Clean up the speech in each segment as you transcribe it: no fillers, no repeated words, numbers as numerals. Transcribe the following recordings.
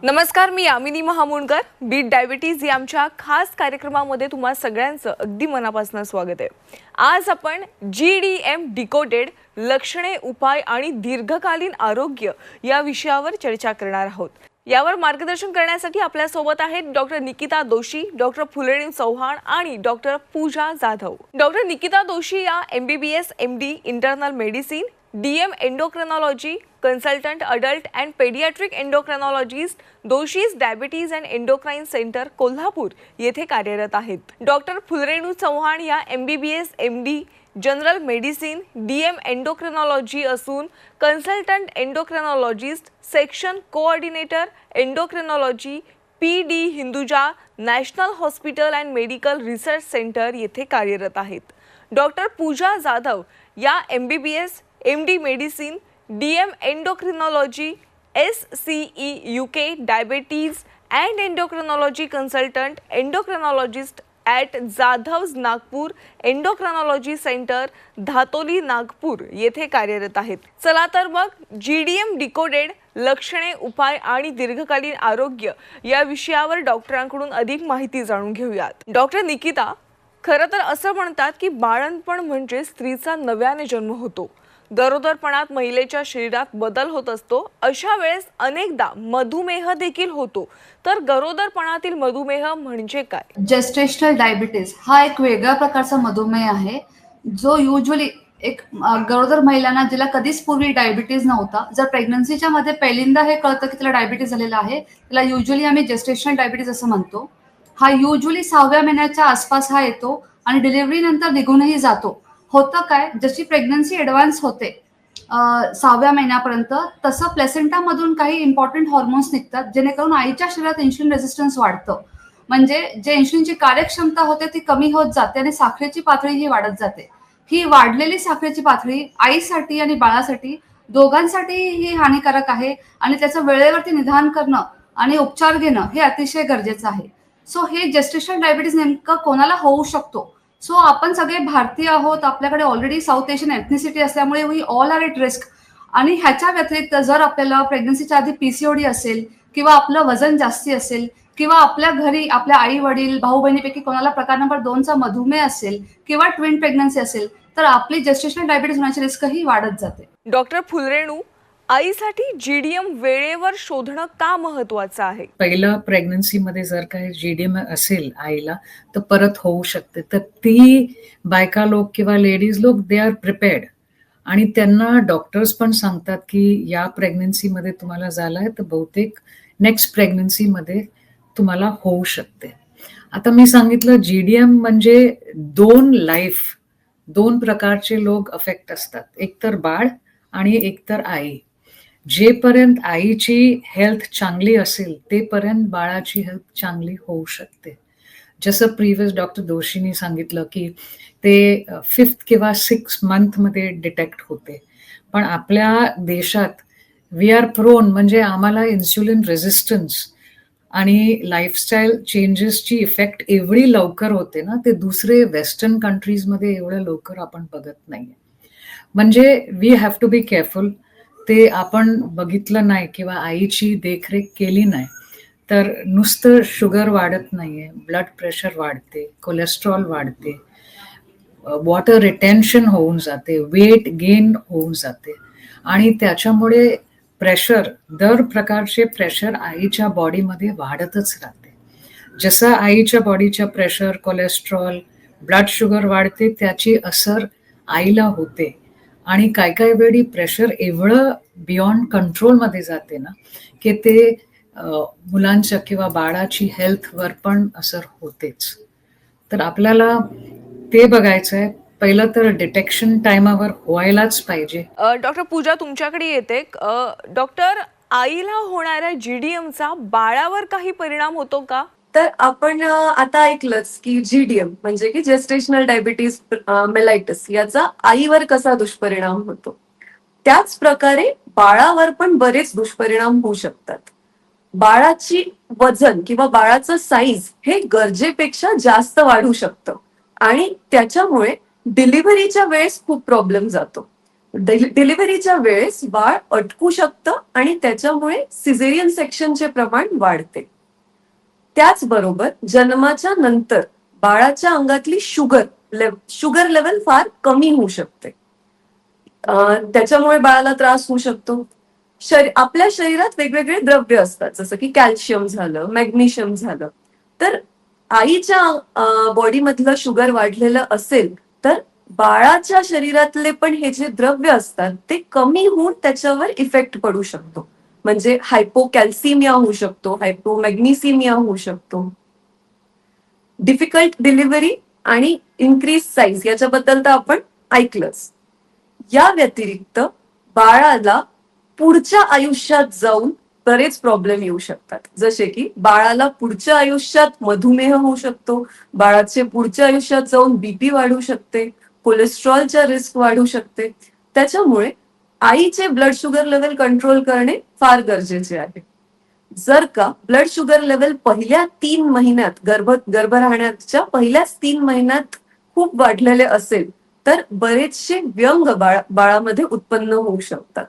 नमस्कार, मी Yamini महामुंडकर. Bit diabetes या आमच्या खास कार्यक्रमामध्ये तुम्हा सगळ्यांचं अगदी मनापासून स्वागत आहे. आज आपण GDM डिकोडेड लक्षणे, उपाय आणि दीर्घकालीन आरोग्य या विषयावर चर्चा करणार आहोत. यावर मार्गदर्शन करण्यासाठी आपल्या सोबत आहेत डॉक्टर निकिता दोशी, डॉक्टर फुलरेणू चव्हाण आणि डॉक्टर पूजा जाधव. डॉक्टर निकिता दोशी या MBBS MD internal medicine, DM endocrinology consultant, adult and paediatric endocrinologist, Doshi's diabetes and endocrine centre, Kolhapur येथे कार्यरत आहेत. डॉक्टर फुलरेणू चव्हाण या MBBS MD general medicine, DM endocrinology असून consultant endocrinologist, section coordinator endocrinology, PD Hinduja national hospital and medical research centre येथे कार्यरत आहेत. Doctor Pooja Jadhav या MBBS MD medicine, DM endocrinology, SCE UK diabetes and endocrinology consultant endocrinologist at Jadhav's Nagpur endocrinology centre, Dhantoli, Nagpur येथे कार्यरत आहेत. चला तर मग GDM डिकोडेड लक्षणे, उपाय आणि दीर्घकालीन आरोग्य या विषयावर डॉक्टरांकडून अधिक माहिती जाणून घेऊयात. डॉक्टर निकिता, खरं तर असं म्हणतात की बाळंतपण म्हणजे स्त्रीचा नव्याने जन्म होतो. गरोदरपणात महिलेच्या शरीरात बदल होत असतो. अशा वेळेस अनेकदा मधुमेह देखील होतो. तर गरोदरपणातील मधुमेह म्हणजे काय? जेस्टेशनल डायबिटीज हा एक वेगळ्या प्रकारचा मधुमेह आहे, जो युजली एक गरोदर महिलांना, जिला कधीच पूर्वी डायबिटीज नव्हता, जर प्रेग्नन्सीच्या मध्ये पहिल्यांदा हे कळतं की तिला डायबिटीज झालेला आहे, त्याला युजली आम्ही जेस्टेशनल डायबिटीज असं म्हणतो. हा युजली 6व्या महिन्याच्या आसपास हा येतो आणि डिलिव्हरी नंतर निघूनही जातो. होतं काय, जशी प्रेग्नन्सी ऍडव्हान्स होते 6व्या महिन्यापर्यंत, तसं प्लेसेंटामधून काही इम्पॉर्टंट हॉर्मोन्स निघतात, जेणेकरून आईच्या शरीरात इन्सुलिन रेझिस्टन्स वाढतं. म्हणजे जे इन्सुलिनची कार्यक्षमता होते ती कमी होत जाते आणि साखरेची पातळी ही वाढत जाते. ही वाढलेली साखरेची पातळी आईसाठी आणि बाळासाठी दोघांसाठी ही हानिकारक आहे आणि त्याचं वेळेवरती निदान करणं आणि उपचार घेणं हे अतिशय गरजेचं आहे. सो हे जेस्टेशनल डायबिटीज नेमकं कोणाला होऊ शकतो? सो आपण सगळे भारतीय आहोत, आपल्याकडे ऑलरेडी साऊथ एशियन एथनिसिटी असल्यामुळे we all are at risk. आणि ह्याच्या व्यतिरिक्त जर आपल्याला प्रेग्नन्सीच्या आधी PCOD असेल, किंवा आपलं वजन जास्ती असेल, किंवा आपल्या घरी आपल्या आई वडील भाऊ बहिणीपैकी कोणाला प्रकार नंबर 2चा मधुमेह असेल, किंवा ट्विन प्रेग्नन्सी असेल, तर आपली जेस्टेशनल डायबिटीज होण्याची रिस्क ही वाढत जाते. डॉक्टर फुलरेणू, आईसाठी GDM वेळेवर शोधणं का महत्वाचं आहे? पहिल्या प्रेग्नन्सीमध्ये जर काही GDM असेल आईला, तर परत होऊ शकते. तर ती बायका लोक किंवा लेडीज लोक दे आर प्रिपेअर्ड, आणि त्यांना डॉक्टर्स पण सांगतात की या प्रेग्नन्सीमध्ये तुम्हाला झालाय तर बहुतेक नेक्स्ट प्रेग्नन्सीमध्ये तुम्हाला होऊ शकते. आता मी सांगितलं GDM म्हणजे दोन प्रकारचे लोक अफेक्ट असतात, एक तर बाळ आणि एक तर आई. जेपर्यंत आईची हेल्थ चांगली असेल तेपर्यंत बाळाची हेल्थ चांगली होऊ शकते. जसं प्रिव्हियस डॉक्टर दोशींनी सांगितलं की ते 5th किंवा 6th मंथमध्ये डिटेक्ट होते. पण आपल्या देशात वी आर प्रोन, म्हणजे आम्हाला इन्सुलिन रेझिस्टन्स आणि लाईफस्टाईल चेंजेसची इफेक्ट एवढी लवकर होते ना, ते दुसरे वेस्टर्न कंट्रीजमध्ये एवढं लवकर आपण बघत नाहीये. म्हणजे we have to be careful. ते आपण बघितलं नाही किंवा आईची देखरेख केली नाही तर नुसतं शुगर वाढत नाहीये, ब्लड प्रेशर वाढते, कोलेस्ट्रॉल वाढते, वॉटर रिटेन्शन होऊन जाते, वेट गेन होऊन जाते, आणि त्याच्यामुळे दर प्रकारचे प्रेशर आईच्या बॉडीमध्ये वाढतच राहते. जसं आईच्या बॉडीच्या प्रेशर, कोलेस्ट्रॉल, ब्लड शुगर वाढते, त्याची असर आईला होते. आणि काय काय वेळी प्रेशर एवढं बियॉन्ड कंट्रोलमध्ये जाते ना की ते मुलांच्या किंवा बाळाची हेल्थवर पण असर होतेच. तर आपल्याला ते बघायचं आहे. पहिलं तर डिटेक्शन टायमावर व्हायलाच पाहिजे. डॉक्टर पूजा, तुमच्याकडे येते. डॉक्टर, आईला होणाऱ्या GDMचा बाळावर काही परिणाम होतो का? तर आपण आता ऐकलंच की GDM म्हणजे की जेस्टेशनल डायबिटीज मेलाइटस, याचा आईवर कसा दुष्परिणाम होतो, त्याच प्रकारे बाळावर पण बरेच दुष्परिणाम होऊ शकतात. बाळाची वजन किंवा बाळाचं साईज हे गरजेपेक्षा जास्त वाढू शकतं आणि त्याच्यामुळे डिलिव्हरीच्या वेळेस खूप प्रॉब्लेम जातो. डिलिव्हरीच्या वेळेस बाळ अटकू शकतं आणि त्याच्यामुळे सिझेरियन सेक्शनचे प्रमाण वाढते. त्याचबरोबर जन्माच्या नंतर बाळाच्या अंगातली शुगर लेवल फार कमी होऊ शकते. त्याच्यामुळे बाळाला त्रास होऊ शकतो. आपल्या शरीरात वेगवेगळे द्रव्य असतात, जसं की कॅल्शियम झालं, मॅग्नेशियम झालं. तर आईच्या बॉडीमधलं शुगर वाढलेलं असेल तर बाळाच्या शरीरातले पण हे जे द्रव्य असतात ते कमी होऊन त्याच्यावर इफेक्ट पडू शकतो. म्हणजे हायपोकॅल्सिमिया होऊ शकतो, हायपोमॅग्नेसिमिया होऊ शकतो. डिफिकल्ट डिलिव्हरी आणि इन्क्रीज साईज याच्याबद्दल तर आपण ऐकलंच. या व्यतिरिक्त बाळाला पुढच्या आयुष्यात जाऊन बरेच प्रॉब्लेम येऊ शकतात, जसे की बाळाला पुढच्या आयुष्यात मधुमेह होऊ शकतो, बाळाचे पुढच्या आयुष्यात जाऊन बीपी वाढू शकते, कोलेस्ट्रॉलच्या रिस्क वाढू शकते. त्याच्यामुळे आईचे ब्लड शुगर लेवल कंट्रोल करणे फार गरजेचे आहे. जर का ब्लड शुगर लेवल पहिल्या 3 महिन्यात गर्भ राहण्याच्या पहिल्याच 3 महिन्यात खूप वाढलेले असेल तर बरेचसे व्यंग बाळामध्ये उत्पन्न होऊ शकतात.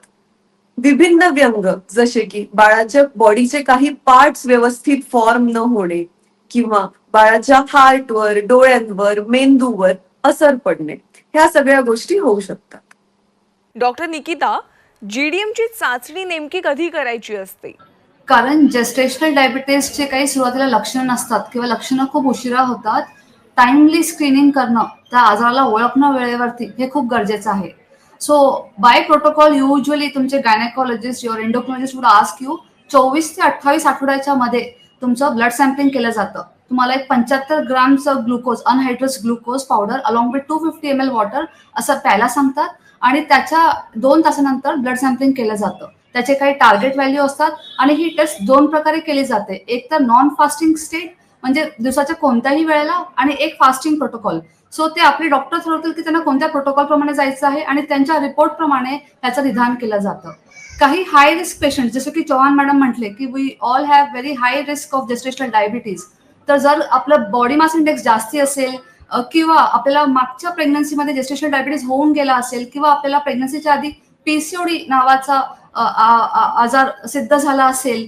विभिन्न व्यंग जसे की बाळाच्या बॉडीचे काही पार्ट्स व्यवस्थित फॉर्म न होणे किंवा बाळाच्या हार्टवर, डोळ्यांवर, मेंदूवर असर पडणे, ह्या सगळ्या गोष्टी होऊ शकतात. डॉक्टर निकिता, GDM ची चाचणी नेमकी कधी करायची असते? कारण जेस्टेशनल डायबिटीसचे काही सुरुवातीला लक्षणं नसतात किंवा लक्षणं खूप उशिरा होतात. टाइमली स्क्रीनिंग करणं, त्या आजाराला ओळखणं वेळेवरती हे खूप गरजेचं आहे. सो बाय प्रोटोकॉल युजली तुमचे gynaecologist your endocrinologist would ask you 24 ते 28 आठवड्याच्या मध्ये तुमचं ब्लड सॅम्पलिंग केलं जातं. तुम्हाला एक 75 ग्रामचं glucose anhydrous glucose powder along with 250 ml water असं प्यायला सांगतात आणि त्याच्या 2 तासानंतर ब्लड सॅम्पलिंग केलं जातं. त्याचे काही टार्गेट व्हॅल्यू असतात आणि ही टेस्ट 2 प्रकारे केली जाते. एक तर नॉन फास्टिंग स्टेट म्हणजे दिवसाच्या कोणत्याही वेळेला, आणि एक फास्टिंग प्रोटोकॉल. सो ते आपले डॉक्टर ठरवतील की त्यांना कोणत्या प्रोटोकॉल प्रमाणे जायचं आहे आणि त्यांच्या रिपोर्ट प्रमाणे त्याचं विधान केलं जातं. काही हाय रिस्क पेशंट जसं की चव्हाण मॅडम म्हटले की we all have very high risk of gestational diabetes. तर जर आपलं बॉडी मास इंडेक्स जास्ती असेल किंवा आपल्याला मागच्या प्रेग्नन्सीमध्ये जेस्टेशनल डायबिटीज होऊन गेला असेल किंवा आपल्याला प्रेग्नन्सीच्या आधी PCOD नावाचा आजार सिद्ध झाला असेल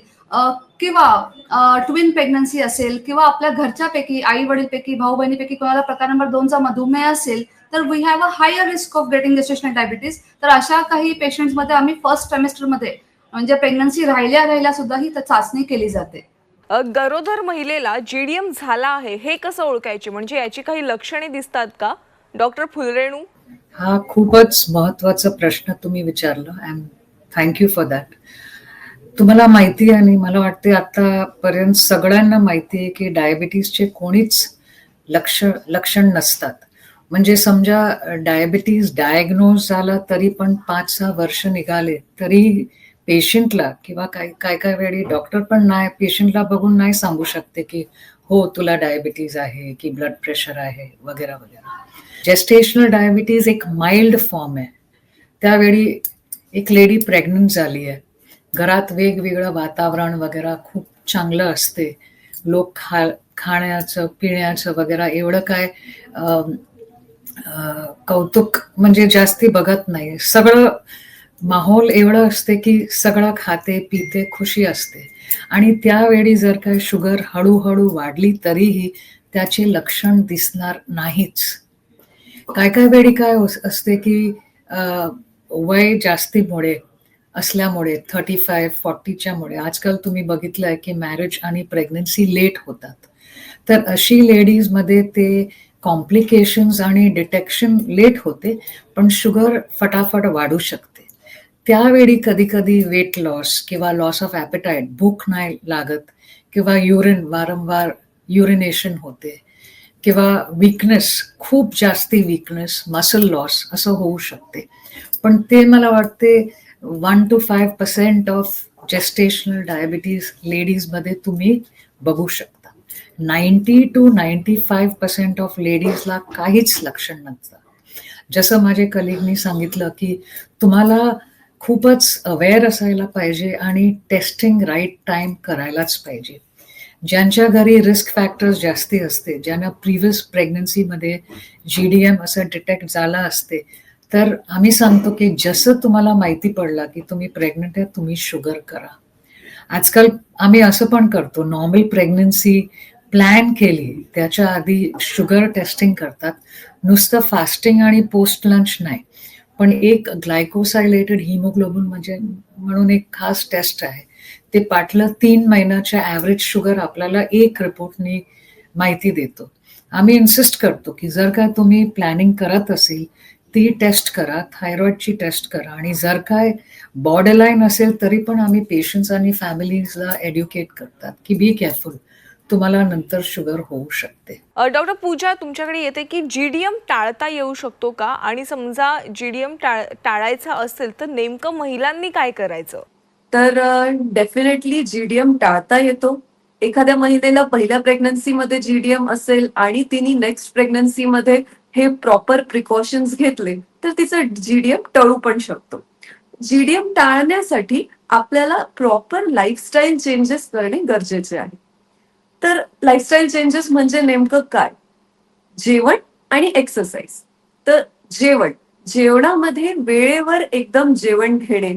किंवा ट्विन प्रेग्नन्सी असेल किंवा आपल्या घरच्यापैकी आई वडीलपैकी भाऊ बहिणीपैकी कोणाला प्रकार नंबर 2चा मधुमेह असेल तर we have a higher risk of getting gestational diabetes. तर अशा काही पेशंट्समध्ये आम्ही फर्स्ट ट्रायमेस्टरमध्ये म्हणजे प्रेग्नन्सी राहिल्या सुद्धा ही चाचणी केली जाते. गरोदर महिलेला GDM झाला आहे हे कसं ओळखायचे, म्हणजे याची काही लक्षणे दिसतात का? डॉक्टर फुलरेणू. हा खूपच महत्वाचा प्रश्न तुम्ही विचारला. Thank you for that. तुम्हाला माहिती आहे आणि मला वाटते आतापर्यंत सगळ्यांना माहिती आहे की डायबिटीसचे कोणीच लक्षण नसतात. म्हणजे समजा डायबिटीस डायग्नोज झाला तरी पण 5-6 वर्ष निघाले तरी पेशंटला किंवा काय वेळी डॉक्टर पण नाही पेशंटला बघून नाही सांगू शकते की हो तुला डायबिटीज आहे की ब्लड प्रेशर आहे वगैरे वगैरे. जेस्टेशनल डायबिटीज एक माइल्ड फॉर्म आहे. त्यावेळी एक लेडी प्रेग्नंट झाली आहे, घरात वेगवेगळं वातावरण वगैरे खूप चांगलं असते, लोक खाण्याचं पिण्याचं वगैरे एवढं काय कौतुक म्हणजे जास्ती बघत नाही. सगळं माहोल एवढं असते की सगळं खाते पिते खुशी असते. आणि त्यावेळी जर काय शुगर हळूहळू वाढली तरीही त्याचे लक्षण दिसणार नाहीच. काय वेळी काय असते की वय जास्तीमुळे असल्यामुळे 35-40च्या मुळे आजकाल तुम्ही बघितलंय की मॅरेज आणि प्रेग्नन्सी लेट होतात. तर अशी लेडीजमध्ये ते कॉम्प्लिकेशन्स आणि डिटेक्शन लेट होते पण शुगर फटाफट वाढू शकते. त्यावेळी कधी वेट लॉस किंवा लॉस ऑफ ॲपेटाईट, भूक नाही लागत किंवा वारंवार युरिनेशन होते किंवा वीकनेस, खूप जास्ती वीकनेस, मसल लॉस असं होऊ शकते. पण ते मला वाटते 1 to 5% ऑफ जेस्टेशनल डायबिटीज लेडीजमध्ये तुम्ही बघू शकता. 90 to 95% ऑफ लेडीजला काहीच लक्षण नसतं. जसं माझे कलिगनी सांगितलं की तुम्हाला खूपच अवेअर असायला पाहिजे आणि टेस्टिंग राईट टाइम करायलाच पाहिजे. ज्यांच्या घरी रिस्क फॅक्टर्स जास्ती असते, ज्यांना प्रिव्हियस प्रेग्नन्सीमध्ये GDM असं डिटेक्ट झालं असते तर आम्ही सांगतो की जसं तुम्हाला माहिती पडला की तुम्ही प्रेग्नंट आहे, तुम्ही शुगर करा. आजकाल आम्ही असं पण करतो, नॉर्मल प्रेग्नन्सी प्लॅन केली त्याच्या आधी शुगर टेस्टिंग करतात. नुसतं फास्टिंग आणि पोस्ट लंच नाही, पण एक ग्लायकोसायलेटेड हिमोग्लोबिन म्हणजे म्हणून एक खास टेस्ट आहे. ते पाटलं 3 महिन्याच्या ॲव्हरेज शुगर आपल्याला एक रिपोर्टनी माहिती देतो. आम्ही इन्सिस्ट करतो की जर का तुम्ही प्लॅनिंग करत असेल ती टेस्ट करा, थायरॉइडची टेस्ट करा, आणि जर काय बॉर्डरलाईन असेल तरी पण आम्ही पेशंट्स आणि फॅमिलीजला एड्युकेट करतात की बी केअरफुल, तुम्हाला नंतर शुगर होऊ शकते. डॉक्टर पूजा, तुमच्याकडे येते की जीडीएम टाळता येऊ शकतो का, आणि समजा जीडीएम टाळायचा असेल तर नेमकं महिलांनी काय करायचं? तर डेफिनेटली जीडीएम टाळता येतो. एखाद्या महिलेला पहिल्या प्रेग्नन्सीमध्ये जीडीएम असेल आणि तिने नेक्स्ट प्रेग्नन्सीमध्ये हे प्रॉपर प्रिकॉशन्स घेतले तर तिचं जीडीएम टळू पण शकतो. जीडीएम टाळण्यासाठी आपल्याला प्रॉपर लाईफस्टाईल चेंजेस करणे गरजेचे आहे. तर लाईफस्टाईल चेंजेस म्हणजे नेमकं काय? जेवण आणि एक्सरसाइज. तर जेवणामध्ये वेळेवर एकदम जेवण घेणे,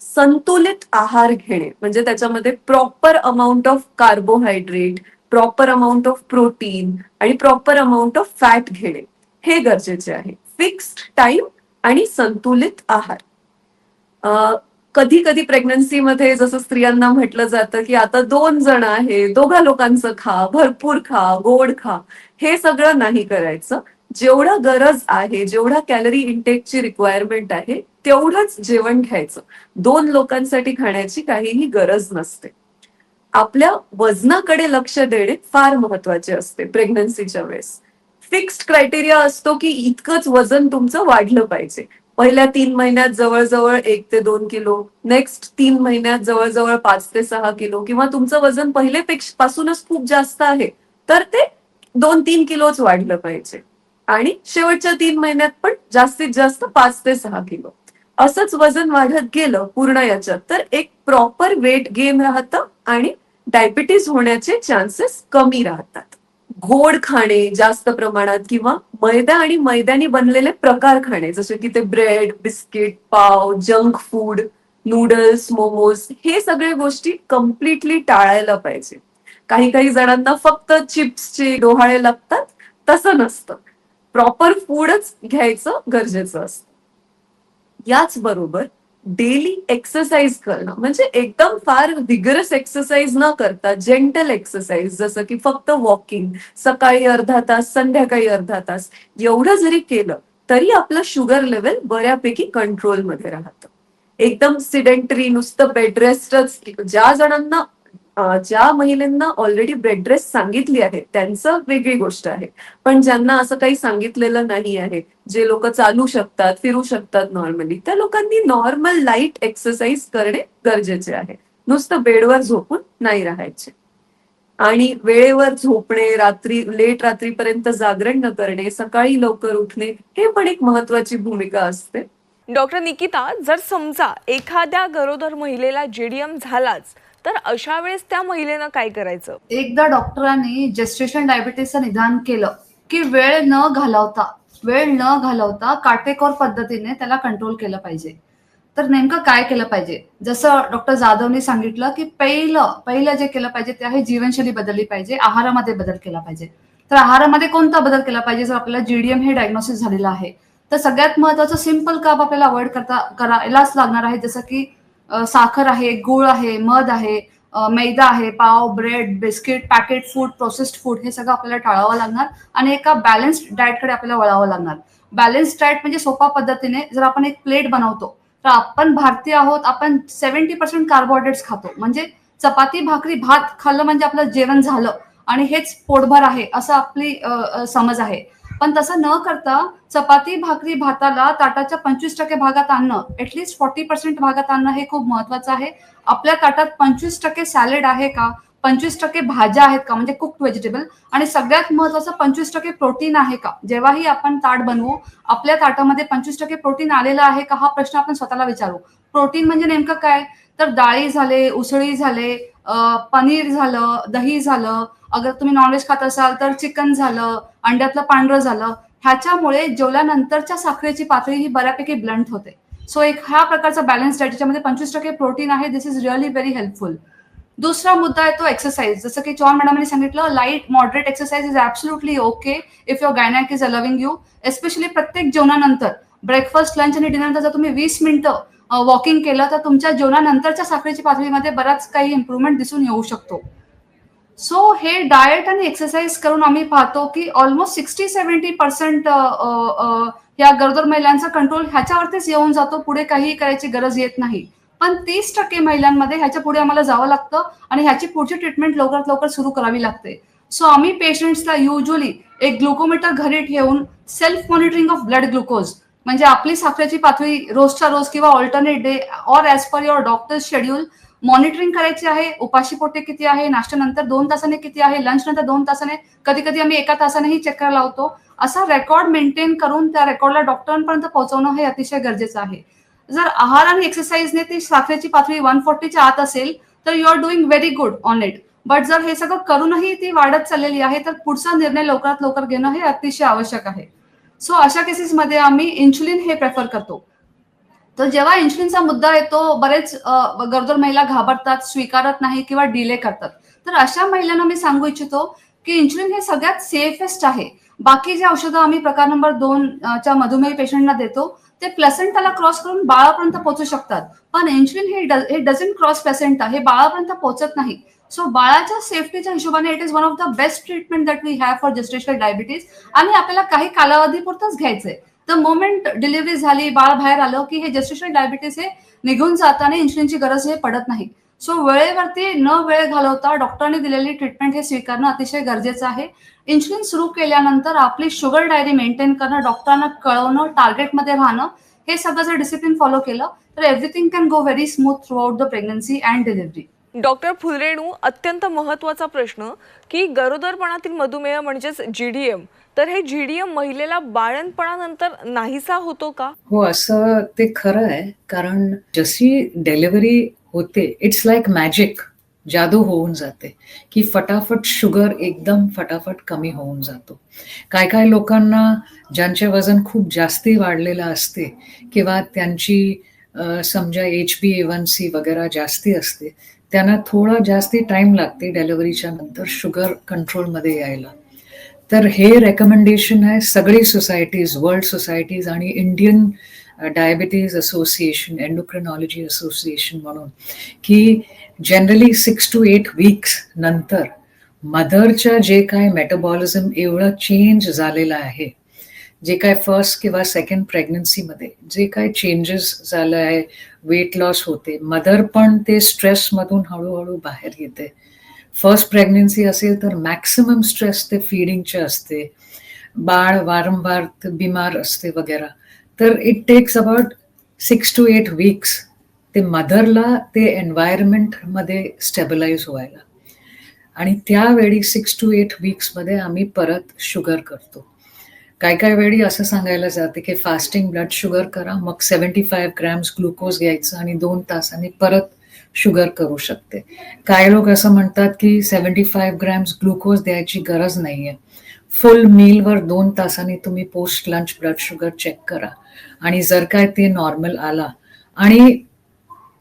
संतुलित आहार घेणे, म्हणजे त्याच्यामध्ये proper amount of carbohydrate, proper amount of protein आणि प्रॉपर अमाऊंट ऑफ फॅट घेणे हे गरजेचे आहे. फिक्स्ड टाइम आणि संतुलित आहार. कधी कधी प्रेग्नन्सीमध्ये जसं स्त्रियांना म्हटलं जातं की आता 2 जण आहे, दोघा लोकांचं खा, भरपूर खा, गोड खा. हे सगळं नाही करायचं. जेवढं गरज आहे, जेवढा कॅलरी इंटेकची रिक्वायरमेंट आहे तेवढंच जेवण घ्यायचं. 2 लोकांसाठी खाण्याची काहीही गरज नसते. आपल्या वजनाकडे लक्ष देणे फार महत्वाचे असते प्रेग्नन्सीच्या वेळेस. फिक्स्ड क्रायटेरिया असतो की इतकंच वजन तुमचं वाढलं पाहिजे. पहिल्या 3 महिन्यात जवळजवळ 1 ते 2 किलो, नेक्स्ट 3 महिन्यात जवळजवळ 5 ते 6 किलो, किंवा तुमचं वजन पासूनच खूप जास्त आहे तर ते 2-3 किलोच वाढलं पाहिजे. आणि शेवटच्या 3 महिन्यात पण जास्तीत जास्त 5 ते 6 किलो. असंच वजन वाढत गेलं पूर्ण याच्यात तर एक प्रॉपर वेट गेन राहतं आणि डायबिटीज होण्याचे चान्सेस कमी राहतात. गोड खाणे जास्त प्रमाणात किंवा मैदा आणि मैद्याने बनलेले प्रकार खाणे, जसे की ते ब्रेड, बिस्किट, पाव, जंक फूड, नूडल्स, मोमोज, हे सगळे गोष्टी कम्प्लिटली टाळायला पाहिजे. काही काही जणांना फक्त चिप्सचे डोहाळे लागतात, तसं नसतं. प्रॉपर फूडच घ्यायचं गरजेचं असतं. याचबरोबर डेली एक्सरसाइज करणं, म्हणजे एकदम फार विगरस एक्सरसाइज न करता जेंटल एक्सरसाइज, जसं की फक्त वॉकिंग, सकाळी अर्धा तास, संध्याकाळी अर्धा तास, एवढं जरी केलं तरी आपलं शुगर लेवल बऱ्यापैकी कंट्रोलमध्ये राहतं. एकदम सिडेंटरी नुसतं बेड रेस्टच, ज्या महिलांना ऑलरेडी बेड रेस्ट सांगितली आहे त्यांचं वेगळी गोष्ट आहे. पण ज्यांना असं काही सांगितलेलं नाही आहे, जे लोक चालू शकतात, फिरू शकतात नॉर्मली, त्या लोकांनी नॉर्मल लाईट एक्सरसाइज करणे गरजेचे आहे. नुसतं बेडवर झोपून नाही राहायचे. आणि वेळेवर झोपणे, लेट रात्रीपर्यंत जागरण न करणे, सकाळी लवकर उठणे, हे पण एक महत्वाची भूमिका असते. डॉक्टर निकिता, जर समजा एखाद्या गरोदर महिलेला जीडीएम झालाच तर अशा वेळेस त्या महिलेनं काय करायचं? एकदा डॉक्टरांनी जेस्टेशन डायबिटीसचं निदान केलं की वेळ न घालवता काटेकोर पद्धतीने त्याला कंट्रोल केलं पाहिजे. तर नेमकं काय केलं पाहिजे? जसं डॉक्टर जाधवनी सांगितलं की पहिलं जे केलं पाहिजे ते आहे जीवनशैली बदलली पाहिजे, आहारामध्ये बदल केला पाहिजे. तर आहारामध्ये कोणता बदल केला पाहिजे जर आपल्याला जीडीएम हे डायग्नोसिस झालेलं आहे? तर सगळ्यात महत्वाचं सिंपल कार्ब आपल्याला अवॉइड करायलाच लागणार आहे, जसं की साखर आहे, गूळ आहे, मध आहे, मैदा आहे, पाव, bread, biscuit, packet food, processed food, हे सगळं आपल्याला टाळावं लागणार आणि एका बॅलन्स्ड डाएटकडे आपल्याला वळावं लागणार. बॅलन्स्ड डाएट म्हणजे सोप्या पद्धतीने जर आपण एक प्लेट बनवतो तर आपण भारतीय आहोत, आपण 70% कार्बोहायड्रेट्स खातो, म्हणजे चपाती, भाकरी, भात खाल्लं म्हणजे आपलं जेवण झालं आणि हेच पोटभर आहे असं आपली समज आहे. पण तसं न करता चपाती, भाकरी, भाताला ताटाच्या 25% भागात आणणं, ऍटलीस्ट 40% भागात आणणं हे खूप महत्वाचं आहे. आपल्या ताटात 25% सॅलेड आहे का, 25% भाज्या आहेत का, म्हणजे कुक्ड व्हेजिटेबल, आणि सगळ्यात महत्वाचं 25% प्रोटीन आहे का. जेव्हाही आपण ताट बनवू आपल्या ताटामध्ये 25% प्रोटीन आलेलं आहे का हा प्रश्न आपण स्वतःला विचारू. प्रोटीन म्हणजे नेमकं काय? तर डाळी झाले, उसळी झाले, पनीर झालं, दही झालं, अगर तुम्ही नॉनव्हेज खात असाल तर चिकन झालं, अंड्यातलं पांढरं झालं, ह्याच्यामुळे जेवल्यानंतरच्या साखरेची पातळी ही बऱ्यापैकी ब्लंट होते. सो एक हा प्रकारचा बॅलन्स डाएट ज्याच्यामध्ये 25% प्रोटीन आहे. दिस इज रिअली व्हेरी हेल्पफुल. दुसरा मुद्दा आहे तो एक्सरसाइज. जसं की चव्हाण मॅडमने सांगितलं, light moderate exercise is absolutely okay if your gynaec is allowing you. Especially प्रत्येक जेवणानंतर ब्रेकफास्ट, लंच आणि डिनरनंतर जर तुम्ही 20 मिनिटं वॉकिंग केलं तर तुमच्या जेवणानंतरच्या साखरेची पातळीमध्ये बराच काही इम्प्रूव्हमेंट दिसून येऊ शकतो. सो हे डाएट आणि एक्सरसाइज करून आम्ही पाहतो की ऑलमोस्ट 60-70% या गरोदर महिलांचा कंट्रोल ह्याच्यावरतीच येऊन जातो. पुढे काहीही करायची गरज येत नाही. पण 30% महिलांमध्ये ह्याच्या पुढे आम्हाला जावं लागतं आणि ह्याची पुढची ट्रीटमेंट लवकरात लवकर सुरू करावी लागते. सो आम्ही पेशंट्सला युजली एक ग्लुकोमीटर घरी ठेवून self monitoring of blood glucose, म्हणजे आपली साखरेची पातळी रोजच्या रोज किंवा alternate day or as per your doctor schedule monitoring करायची आहे. उपाशी पोटे किती आहे, नाश्त्यानंतर 2 तासाने किती आहे, लंच नंतर 2 तासाने, कधी कधी आम्ही 1 तासानेही चेक करायला लावतो. असा रेकॉर्ड मेंटेन करून त्या रेकॉर्डला डॉक्टरांपर्यंत पोहोचवणं हे अतिशय गरजेचं आहे. जर आहार आणि एक्सरसाइजने ती साखरेची पातळी 140च्या आत असेल तर you are doing very good on it. But जर हे सगळं करूनही ती वाढत चाललेली आहे तर पुढचा निर्णय लवकरात लवकर घेणं हे अतिशय आवश्यक आहे. सो अशा केसेसमध्ये आम्ही इन्शुलिन हे प्रेफर करतो. तर जेव्हा इन्शुलिनचा मुद्दा येतो, बरेच गरोदर महिला घाबरतात, स्वीकारत नाही किंवा डिले करतात. तर अशा महिलांना मी सांगू इच्छितो की इन्शुलिन हे सगळ्यात सेफेस्ट आहे. बाकी जे औषधं आम्ही प्रकार नंबर 2 च्या मधुमेही पेशंटना देतो ते प्लेसेंटाला क्रॉस करून बाळापर्यंत पोहोचू शकतात. पण इन्शुलिन हे डझंट क्रॉस प्लेसेंटा, हे बाळापर्यंत पोहोचत नाही. सो बाळाच्या सेफ्टीच्या हिशोबाने it is one of the best treatment that we have for gestational diabetes. आणि आपल्याला काही कालावधीपुरतच घ्यायचंय. तर मोमेंट डिलिव्हरी झाली, बाळ बाहेर आलं की हे जेस्टेशनल डायबिटीज हे निघून जाताना इन्शुलिनची गरज हे पडत नाही. सो वेळेवरती न वेळ घालवता डॉक्टरने दिलेली ट्रीटमेंट हे स्वीकारणं अतिशय गरजेचं आहे. इन्शुलिन सुरू केल्यानंतर आपली शुगर डायरी मेंटेन करणं, डॉक्टरांना कळवणं, टार्गेटमध्ये राहणं, हे सगळं जर डिसिप्लिन फॉलो केलं तर everything can go very smooth throughout the pregnancy and delivery. Doctor Phulrenu, अत्यंत महत्त्वाचा प्रश्न की गरोदरपणातील मधुमेह म्हणजेच GDM, तर हे GDM महिलेला बाळंतपणानंतर नाहीसा होतो का? हो, असं ते खरं आहे. कारण जशी डिलिव्हरी होते, इट्स लाईक मॅजिक, जादू होऊन जाते की फटाफट शुगर एकदम फटाफट कमी होऊन जातो. काय काय लोकांना ज्यांचे वजन खूप जास्ती वाढलेलं असते किंवा त्यांची समजा HbA1c वगैरे जास्ती असते, त्यांना थोडा जास्ती टाइम लागते डिलिव्हरीच्या नंतर शुगर कंट्रोलमध्ये यायला. तर हे रेकमेंडेशन आहे सगळी सोसायटीज, वर्ल्ड सोसायटीज आणि इंडियन डायबिटीज असोसिएशन, एंडोक्रिनॉलॉजी असोसिएशन म्हणून, की जनरली 6 to 8 वीक्स नंतर मदरच्या जे काय मेटाबॉलिझम एवढं चेंज झालेलं आहे, जे काय फर्स्ट किंवा सेकंड प्रेग्नन्सीमध्ये जे काय चेंजेस झालं आहे, वेट लॉस होते, मदर पण ते स्ट्रेसमधून हळूहळू बाहेर येते. फर्स्ट प्रेग्नन्सी असेल तर मॅक्सिमम स्ट्रेस ते फिडिंगचे असते, बाळ वारंवार बिमार असते वगैरे. तर it takes about 6 to 8 weeks ते मदरला ते एन्व्हायरमेंटमध्ये स्टेबलाइज व्हायला. आणि त्यावेळी 6 to 8 वीक्समध्ये आम्ही परत शुगर करतो. काय वेळी असं सांगायला जाते की फास्टिंग ब्लड शुगर करा, मग 75 ग्रॅम्स ग्लुकोज घ्यायचं आणि 2 तासांनी परत शुगर करू शकते. काही लोक असं म्हणतात की 75 ग्रॅम्स ग्लुकोज द्यायची गरज नाहीये, फुल मीलवर 2 तासांनी तुम्ही post lunch blood sugar check करा आणि जर काय ते नॉर्मल आला आणि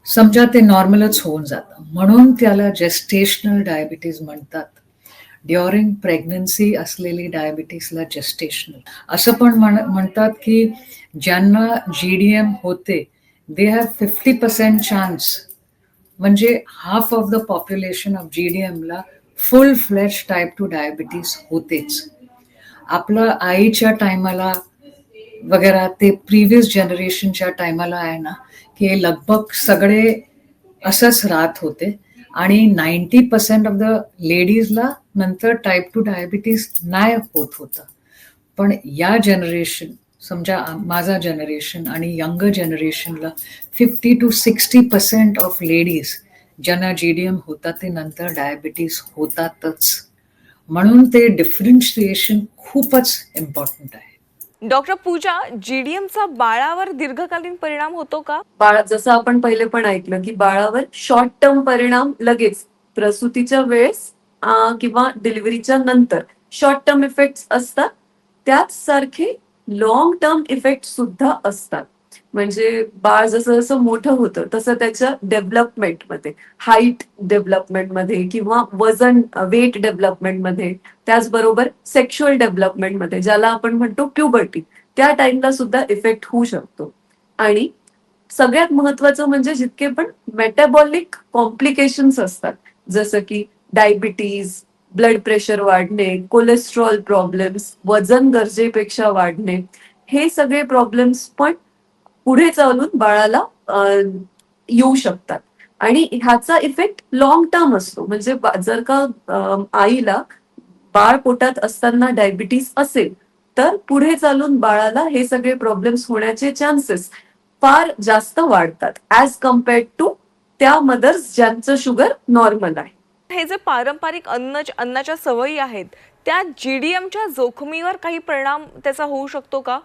समजा ते नॉर्मलच होऊन जातं, म्हणून त्याला जेस्टेशनल डायबिटीज म्हणतात. ड्युरिंग प्रेग्नन्सी असलेली डायबिटीसला जेस्टेशनल असं पण म्हणतात की ज्यांना GDM होते दे हॅव 50% चान्स, म्हणजे half of the population of GDMला फुल फ्लेश टाईप 2 डायबिटीस होतेच. आपलं आईच्या टायमाला वगैरे ते प्रिव्हियस जनरेशनच्या टायमाला आहे ना की लगभग सगळे असंच राहत होते आणि 90% ऑफ द लेडीजला नंतर टाईप 2 डायबिटीस नाही होत होतं. पण या जनरेशन, समजा माझा जनरेशन आणि यंगर जनरेशनला 50 to 60% ऑफ लेडीज ज्यांना GDM होतात ते नंतर डायबिटीस होतातच. म्हणून ते डिफरन्शिएशन खूपच इम्पॉर्टंट आहे. डॉक्टर पूजा, GDMचा बाळावर दीर्घकालीन परिणाम होतो का? जसं आपण पहिले पण ऐकलं की बाळावर शॉर्ट टर्म परिणाम लगेच प्रसूतीच्या वेळेस किंवा डिलिव्हरीच्या नंतर शॉर्ट टर्म इफेक्ट्स असतात, त्याच सारखे लॉंग टर्म इफेक्ट सुद्धा असतात. म्हणजे बाळ जसं जसं मोठं होतं तसं त्याच्या डेव्हलपमेंटमध्ये, हाईट डेव्हलपमेंटमध्ये किंवा वजन वेट डेव्हलपमेंटमध्ये, त्याचबरोबर सेक्शुअल डेव्हलपमेंटमध्ये, ज्याला आपण म्हणतो प्युबर्टी, त्या टाइमला सुद्धा इफेक्ट होऊ शकतो. आणि सगळ्यात महत्वाचं म्हणजे जितके पण मेटाबॉलिक कॉम्प्लिकेशन्स असतात, जसं की डायबिटीज, ब्लड प्रेशर वाढणे, कोलेस्ट्रॉल प्रॉब्लेम्स, वजन गरजेपेक्षा वाढणे, हे सगळे प्रॉब्लेम्स पण पुढे चालून बाळाला येऊ शकतात. आणि ह्याचा इफेक्ट लॉंग टर्म असतो. म्हणजे जर का आईला बाळ पोटात असताना डायबिटीस असेल, तर पुढे चालून बाळाला हे सगळे प्रॉब्लेम्स होण्याचे चान्सेस फार जास्त वाढतात ऍज कम्पेअर्ड टू त्या मदर्स ज्यांचं शुगर नॉर्मल आहे. हे जे पारंपरिक अन्नाच्या सवयी आहेत त्या GDMच्या जोखमीवर काही परिणाम त्याचा होऊ शकतो का?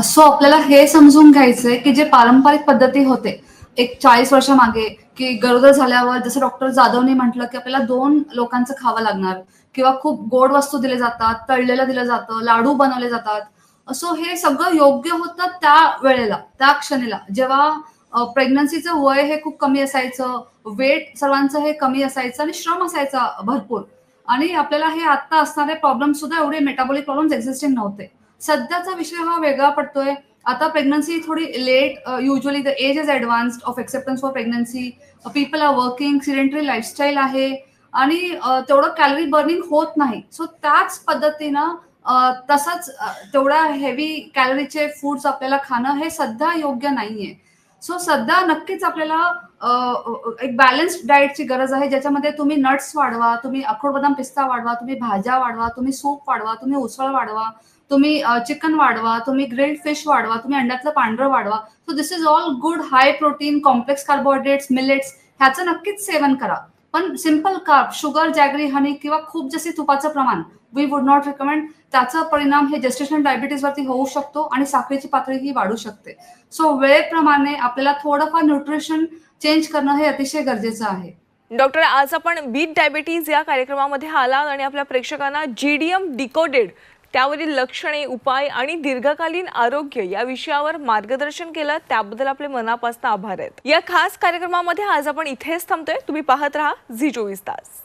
सो आपल्याला हे समजून घ्यायचंय की जे पारंपरिक पद्धती होते एक 40 वर्षामागे, की गरोदर झाल्यावर जसं डॉक्टर जाधवने म्हटलं की आपल्याला 2 लोकांचं खावं लागणार किंवा खूप गोड वस्तू दिले जातात, तळलेलं दिलं जातं, लाडू बनवले जातात. सो हे सगळं योग्य होतं त्या वेळेला, त्या क्षणीला, जेव्हा प्रेग्नन्सीचं वय हे खूप कमी असायचं, वेट सर्वांचं हे कमी असायचं आणि श्रम असायचा भरपूर. आणि आपल्याला हे आता असणारे प्रॉब्लेम सुद्धा एवढे मेटाबॉलिक प्रॉब्लेम्स एक्झिस्टिंग नव्हते. सध्याचा विषय हा वेगळा पडतोय. आता प्रेग्नन्सी थोडी late, usually the age is advanced of acceptance for pregnancy. People are working, sedentary lifestyle आहे आणि तेवढं कॅलरी बर्निंग होत नाही. सो त्याच पद्धतीनं तसंच तेवढ्या हेवी कॅलरीचे फूड्स आपल्याला खाणं हे सध्या योग्य नाहीये. सो सध्या नक्कीच आपल्याला एक बॅलन्स्ड डाएटची गरज आहे, ज्याच्यामध्ये तुम्ही नट्स वाढवा, तुम्ही अक्रोड बदाम पिस्ता वाढवा, तुम्ही भाज्या वाढवा, तुम्ही सूप वाढवा, तुम्ही उसळ वाढवा, तुम्ही चिकन वाढवा, तुम्ही ग्रिल्ड फिश वाढवा, तुम्ही अंड्यातलं पांढरं वाढवा. So this is all good high protein, complex carbohydrates, millets ह्याचं नक्कीच सेवन करा. पण सिम्पल कार्ब, शुगर, जॅगरी, हनी किंवा खूप जास्ती तुपाचं प्रमाण वी वुड नॉट रिकमेंड. त्याचा परिणाम हे जेस्टेशनल डायबिटीज वरती होऊ शकतो आणि साखरेची पातळी ही वाढू शकते. सो वेळेप्रमाणे आपल्याला थोडंफार न्यूट्रिशन चेंज करणं हे अतिशय गरजेचं आहे. डॉक्टर, आज आपण बीट डायबिटीज या कार्यक्रमामध्ये आलात आणि आपल्या प्रेक्षकांना GDM डिकोडेड त्यावरील लक्षणे, उपाय आणि दीर्घकालीन आरोग्य या विषयावर मार्गदर्शन केलं, त्याबद्दल आपले मनापासून आभार आहेत. या खास कार्यक्रमामध्ये आज आपण इथेच थांबतोय. तुम्ही पाहत राहा झी 24 तास.